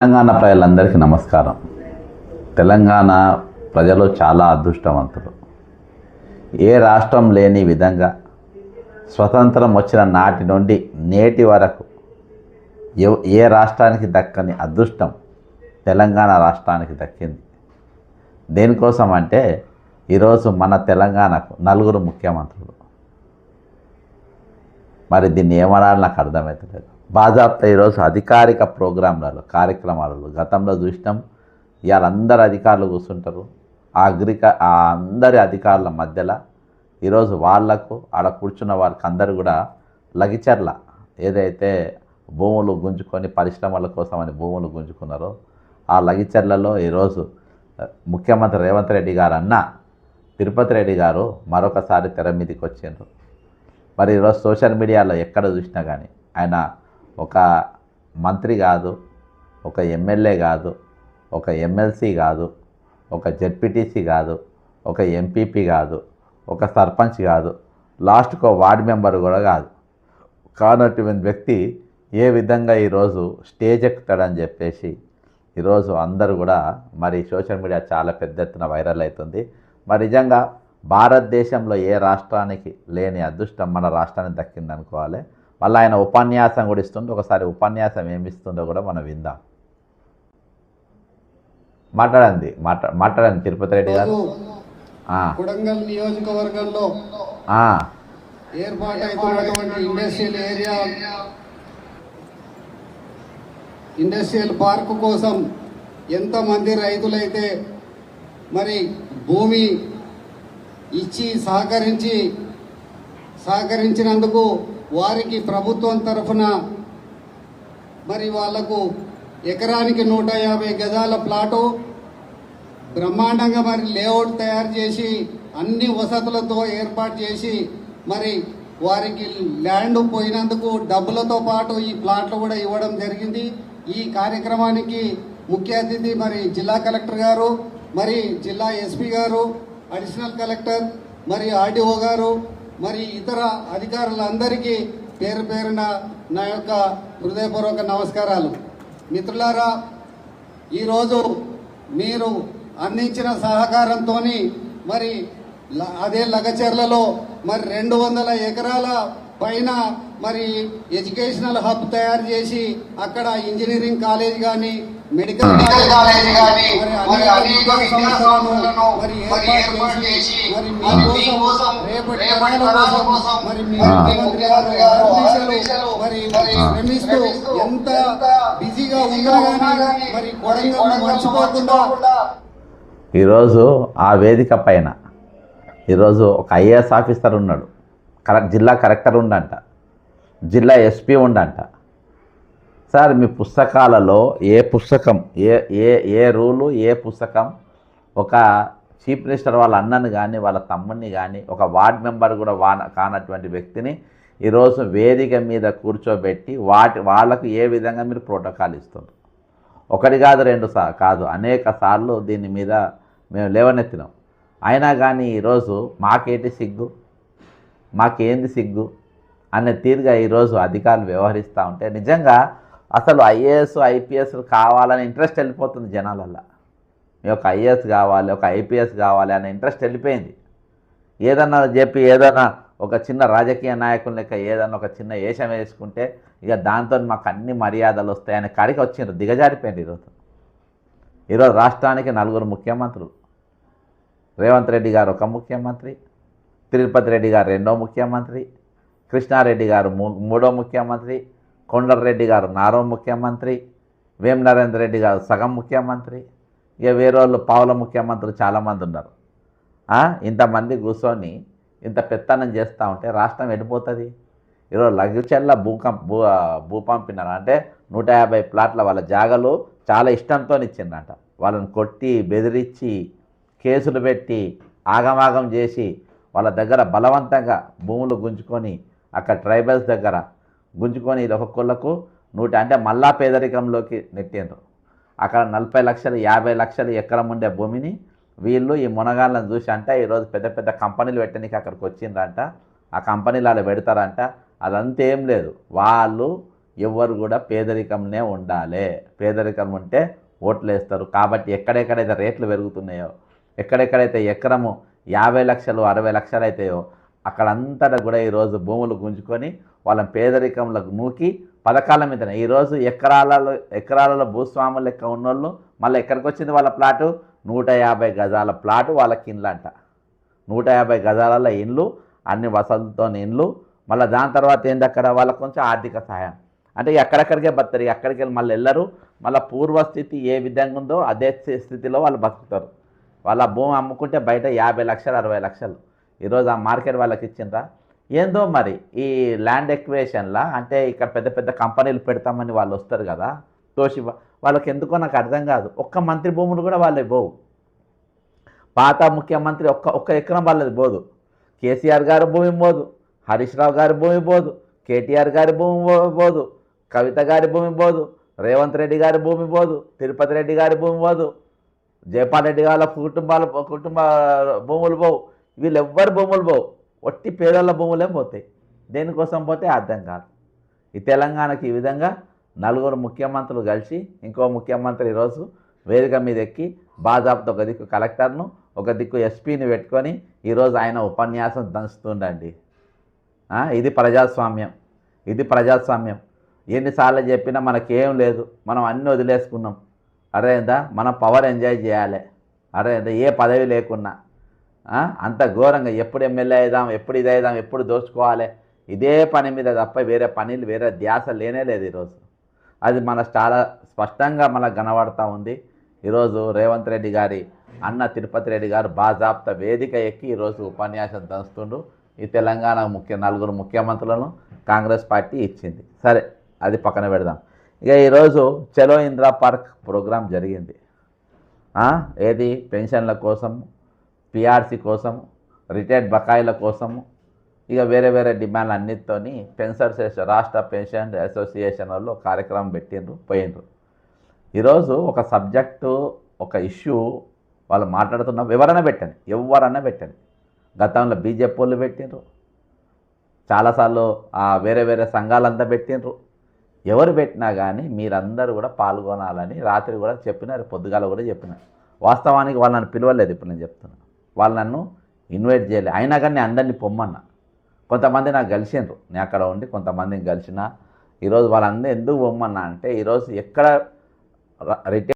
తెలంగాణ ప్రజలందరికీ నమస్కారం. తెలంగాణ ప్రజలు చాలా అదృష్టవంతులు. ఏ రాష్ట్రం లేని విధంగా స్వతంత్రం వచ్చిన నాటి నుండి నేటి వరకు ఏ రాష్ట్రానికి దక్కని అదృష్టం తెలంగాణ రాష్ట్రానికి దక్కింది. దేనికోసం అంటే ఈరోజు మన తెలంగాణకు 4 ముఖ్యమంత్రులు. మరి దీన్ని ఏమనాలి నాకు అర్థమవుతలేదు. బాజాప్తా ఈరోజు అధికారిక ప్రోగ్రాంలలో కార్యక్రమాలలో గతంలో చూసినాం. ఇవాళ అందరు అధికారులు కూర్చుంటారు. ఆ అందరి అధికారుల మధ్యలో ఈరోజు వాళ్లకు ఆడ కూర్చున్న వాళ్ళకి అందరూ కూడా లగిచర్ల ఏదైతే భూములు గుంజుకొని పరిశ్రమల కోసమని భూములు గుంజుకున్నారో ఆ లగిచర్లలో ఈరోజు ముఖ్యమంత్రి రేవంత్ రెడ్డి గారు అన్న తిరుపతి రెడ్డి గారు మరొకసారి తెర మీదకి వచ్చిండ్రు. మరి ఈరోజు సోషల్ మీడియాలో ఎక్కడ చూసినా కానీ ఆయన ఒక మంత్రి కాదు, ఒక ఎమ్మెల్యే కాదు, ఒక ఎమ్మెల్సీ కాదు, ఒక జెడ్పీటీసీ కాదు, ఒక ఎంపీపీ కాదు, ఒక సర్పంచ్ కాదు, లాస్ట్కు వార్డు మెంబర్ కూడా కానటువంటి వ్యక్తి ఏ విధంగా ఈరోజు స్టేజ్ ఎక్కుతాడని చెప్పేసి ఈరోజు అందరూ కూడా మరి సోషల్ మీడియా చాలా పెద్ద ఎత్తున వైరల్ అవుతుంది. మరి నిజంగా భారతదేశంలో ఏ రాష్ట్రానికి లేని అదృష్టం మన రాష్ట్రానికి దక్కింది అనుకోవాలి. మళ్ళీ ఆయన ఉపన్యాసం కూడా ఇస్తుంటే ఒకసారి ఉపన్యాసం ఏమిస్తుందో కూడా మనం విందాం. మాట్లాడండి తిరుపతి రెడ్డి గారు. కొడంగల్ నియోజకవర్గంలో ఏర్పాటైతున్నటువంటి ఇండస్ట్రియల్ పార్క్ కోసం ఎంతమంది రైతులైతే మరి భూమి ఇచ్చి సహకరించినందుకు వారికి ప్రభుత్వం తరఫున మరి వాళ్లకు ఎకరానికి 150 గజాల ప్లాటు బ్రహ్మాండంగా మరి లేఅవుట్ తయారు చేసి అన్ని వసతులతో ఏర్పాటు చేసి మరి వారికి ల్యాండ్ పోయినందుకు డబ్బులతో పాటు ఈ ప్లాట్లు కూడా ఇవ్వడం జరిగింది. ఈ కార్యక్రమానికి ముఖ్య అతిథి మరి జిల్లా కలెక్టర్ గారు, మరి జిల్లా ఎస్పీ గారు, అడిషనల్ కలెక్టర్, మరి ఆర్డీఓ గారు, మరి ఇతర అధికారులందరికీ పేరు పేరున నా యొక్క హృదయపూర్వక నమస్కారాలు. మిత్రులారా, ఈరోజు మీరు అందించిన సహకారంతో మరి అదే లగచర్లలో మరి 200 ఎకరాల పైన మరి ఎడ్యుకేషనల్ హబ్ తయారు చేసి అక్కడ ఇంజనీరింగ్ కాలేజ్ కానీ మెడికల్ కాలేజ్ కానీ మరి సంస్థలను మరి ఏర్పాటు చేసి మరి మీకోసం రేపటి తరాల కోసం మరి ముఖ్యమంత్రి గారు మరి శ్రమిస్తూ ఎంత బిజీగా ఉన్నా కానీ మరి కొడంగల్ మర్చిపోకుండా ఈరోజు ఆ వేదిక పైన ఈరోజు ఒక ఐఏఎస్ ఆఫీసర్ ఉన్నాడు, జిల్లా కలెక్టర్ ఉండంట, జిల్లా ఎస్పీ ఉండంట. సార్ మీ పుస్తకాలలో ఏ పుస్తకం ఏ రూలు ఏ పుస్తకం ఒక చీఫ్ మినిస్టర్ వాళ్ళ అన్నని కానీ వాళ్ళ తమ్ముడిని కానీ ఒక వార్డ్ మెంబర్ కూడా కానటువంటి వ్యక్తిని ఈరోజు వేదిక మీద కూర్చోబెట్టి వాళ్ళకు ఏ విధంగా మీరు ప్రోటోకాల్ ఇస్తున్నారు? ఒకటి కాదు, 2 కాదు, అనేక సార్లు దీని మీద మేము లేవనెత్తినాం. అయినా కానీ ఈరోజు మాకేంటి సిగ్గు, మాకేంది సిగ్గు అనే తీరుగా ఈరోజు అధికారులు వ్యవహరిస్తూ ఉంటే నిజంగా అసలు ఐఏఎస్ ఐపీఎస్ కావాలనే ఇంట్రెస్ట్ వెళ్ళిపోతుంది జనాలల్లో. మీ ఒక ఐఏఎస్ కావాలి, ఒక ఐపీఎస్ కావాలి అనే ఇంట్రెస్ట్ వెళ్ళిపోయింది. ఏదన్నా చెప్పి ఏదైనా ఒక చిన్న రాజకీయ నాయకుల లెక్క ఏదన్నా ఒక చిన్న వేషం వేసుకుంటే ఇక దాంతో మాకు అన్ని మర్యాదలు వస్తాయనే కాడికి వచ్చిండ్రు, దిగజారిపోయింది. ఈరోజు రాష్ట్రానికి 4 ముఖ్యమంత్రులు. రేవంత్ రెడ్డి గారు ఒక ముఖ్యమంత్రి, తిరుపతి రెడ్డి గారు 2వ ముఖ్యమంత్రి, కృష్ణారెడ్డి గారు 3వ ముఖ్యమంత్రి, కొండరెడ్డి గారు 4వ ముఖ్యమంత్రి, వేం నరేందర్ రెడ్డి గారు సగం ముఖ్యమంత్రి, ఇక వేరే వాళ్ళు పావుల ముఖ్యమంత్రులు చాలామంది ఉన్నారు. ఇంతమంది కూర్చొని ఇంత పెత్తనం చేస్తూ ఉంటే రాష్ట్రం వెళ్ళిపోతుంది. ఈరోజు లగ్గుచెల్ల భూ పంపినారు అంటే 150 ప్లాట్ల వాళ్ళ జాగలు చాలా ఇష్టంతో ఇచ్చిందంట. వాళ్ళని కొట్టి బెదిరించి కేసులు పెట్టి ఆగమాగం చేసి వాళ్ళ దగ్గర బలవంతంగా భూములు గుంజుకొని అక్కడ ట్రైబల్స్ దగ్గర గుంజుకొని ఒక్కొక్కళ్ళకు 100 అంటే మళ్ళా పేదరికంలోకి నెట్టిండ్రు. అక్కడ 40 లక్షలు 50 లక్షలు ఎకరం ఉండే భూమిని వీళ్ళు ఈ మునగాళ్ళని చూసి అంటే ఈరోజు పెద్ద పెద్ద కంపెనీలు పెట్టడానికి అక్కడికి వచ్చిండ్రంట. ఆ కంపెనీలు అలా పెడతారంట. అదంతా ఏం లేదు, వాళ్ళు ఎవరు కూడా పేదరికంనే ఉండాలి. పేదరికం ఉంటే ఓట్లు వేస్తారు. కాబట్టి ఎక్కడెక్కడైతే రేట్లు పెరుగుతున్నాయో, ఎక్కడెక్కడైతే ఎకరము 50 లక్షలు 60 లక్షలు అవుతాయో అక్కడంతటా కూడా ఈరోజు భూములు గుంజుకొని వాళ్ళ పేదరికంలో నూకి పథకాల మీదనే ఈరోజు ఎకరాలలో భూస్వాములు లెక్క ఉన్నోళ్ళు మళ్ళీ ఎక్కడికి వచ్చింది వాళ్ళ ప్లాటు 150 గజాల ప్లాటు వాళ్ళకి ఇండ్లు అంట. 150 గజాలలో ఇండ్లు, అన్ని వసతులతో ఇండ్లు. మళ్ళీ దాని తర్వాత ఏంది అక్కడ వాళ్ళకు కొంచెం ఆర్థిక సహాయం. అంటే ఎక్కడెక్కడికే బతారు, ఎక్కడికి వెళ్ళి మళ్ళీ వెళ్ళరు. మళ్ళీ పూర్వస్థితి ఏ విధంగా ఉందో అదే స్థితిలో వాళ్ళు బతుకుతారు. వాళ్ళ భూమి అమ్ముకుంటే బయట 50 లక్షలు 60 లక్షలు ఈరోజు ఆ మార్కెట్ వాళ్ళకి ఇచ్చిండ్రా ఏందో. మరి ఈ ల్యాండ్ ఎక్వేషన్లా అంటే ఇక్కడ పెద్ద పెద్ద కంపెనీలు పెడతామని వాళ్ళు వస్తారు కదా తోషి, వాళ్ళకి ఎందుకో నాకు అర్థం కాదు. ఒక్క మంత్రి భూములు కూడా వాళ్ళే పోవు. పాత ముఖ్యమంత్రి ఒక్క ఎకరం వాళ్ళది పోదు. కేసీఆర్ గారి భూమి పోదు, హరీష్ రావు గారి భూమి పోదు, కేటీఆర్ గారి భూమి పోదు, కవిత గారి భూమి పోదు, రేవంత్ రెడ్డి గారి భూమి పోదు, తిరుపతి రెడ్డి గారి భూమి పోదు, జయపాల్ రెడ్డి గారి కుటుంబ భూములు పోవు. వీళ్ళు ఎవ్వరు భూములు పోవు. ఒట్టి పేదల భూములే పోతాయి. దేనికోసం పోతే అర్థం కాదు. ఈ తెలంగాణకి ఈ విధంగా 4 ముఖ్యమంత్రులు కలిసి ఇంకో ముఖ్యమంత్రి ఈరోజు వేదిక మీద ఎక్కి బాజాబ్తో ఒక దిక్కు కలెక్టర్ను ఒక దిక్కు ఎస్పీని పెట్టుకొని ఈరోజు ఆయన ఉపన్యాసం దంచుతుండండి. ఇది ప్రజాస్వామ్యం, ఇది ప్రజాస్వామ్యం. ఎన్నిసార్లు చెప్పినా మనకేం లేదు, మనం అన్నీ వదిలేసుకున్నాం. అరేందా మనం పవర్ ఎంజాయ్ చేయాలి. అరేందా ఏ పదవి లేకున్నా అంత ఘోరంగా ఎప్పుడు ఎమ్మెల్యే అవుదాం, ఎప్పుడు ఇది అవుదాం, ఎప్పుడు దోచుకోవాలి, ఇదే పని మీద తప్ప వేరే పనులు వేరే ధ్యాస లేనే లేదు ఈరోజు. అది చాలా స్పష్టంగా మనకు కనబడతా ఉంది. ఈరోజు రేవంత్ రెడ్డి గారి అన్న తిరుపతి రెడ్డి గారు బాజాబ్త వేదిక ఎక్కి ఈరోజు ఉపన్యాసం దంచుతుండు. ఈ తెలంగాణ 4 ముఖ్యమంత్రులను కాంగ్రెస్ పార్టీ ఇచ్చింది. సరే, అది పక్కన పెడదాం. ఇక ఈరోజు చలో ఇందిరా పార్క్ ప్రోగ్రాం జరిగింది. ఏది పెన్షన్ల కోసం, పిఆర్సీ కోసం, రిటైర్డ్ బకాయిల కోసము, ఇక వేరే వేరే డిమాండ్లు అన్నిటితోని పెన్షనర్స్ రాష్ట్ర పెన్షన్ అసోసియేషన్ వాళ్ళు కార్యక్రమం పోయిండ్రు. ఈరోజు ఒక సబ్జెక్టు, ఒక ఇష్యూ వాళ్ళు మాట్లాడుతున్న ఎవరైనా పెట్టండి, ఎవరన్నా పెట్టండి. గతంలో బీజేపీ వాళ్ళు పెట్టిండ్రు, చాలాసార్లు వేరే వేరే సంఘాలంతా పెట్టిండ్రు. ఎవరు పెట్టినా కానీ మీరందరూ కూడా పాల్గొనాలని రాత్రి కూడా చెప్పినారు, పొద్దుగాల కూడా చెప్పినారు. వాస్తవానికి వాళ్ళు నన్ను పిలవలేదు. ఇప్పుడు నేను చెప్తున్నాను, వాళ్ళు నన్ను ఇన్వైట్ చేయలేదు. అయినా కానీ నేను అందరినీ పొమ్మన్నా. కొంతమంది నాకు కలిసిండ్రు, నేను అక్కడ ఉండి కొంతమందిని కలిసిన. ఈరోజు వాళ్ళందరూ ఎందుకు పొమ్మన్నా అంటే ఈరోజు ఎక్కడ రిటైర్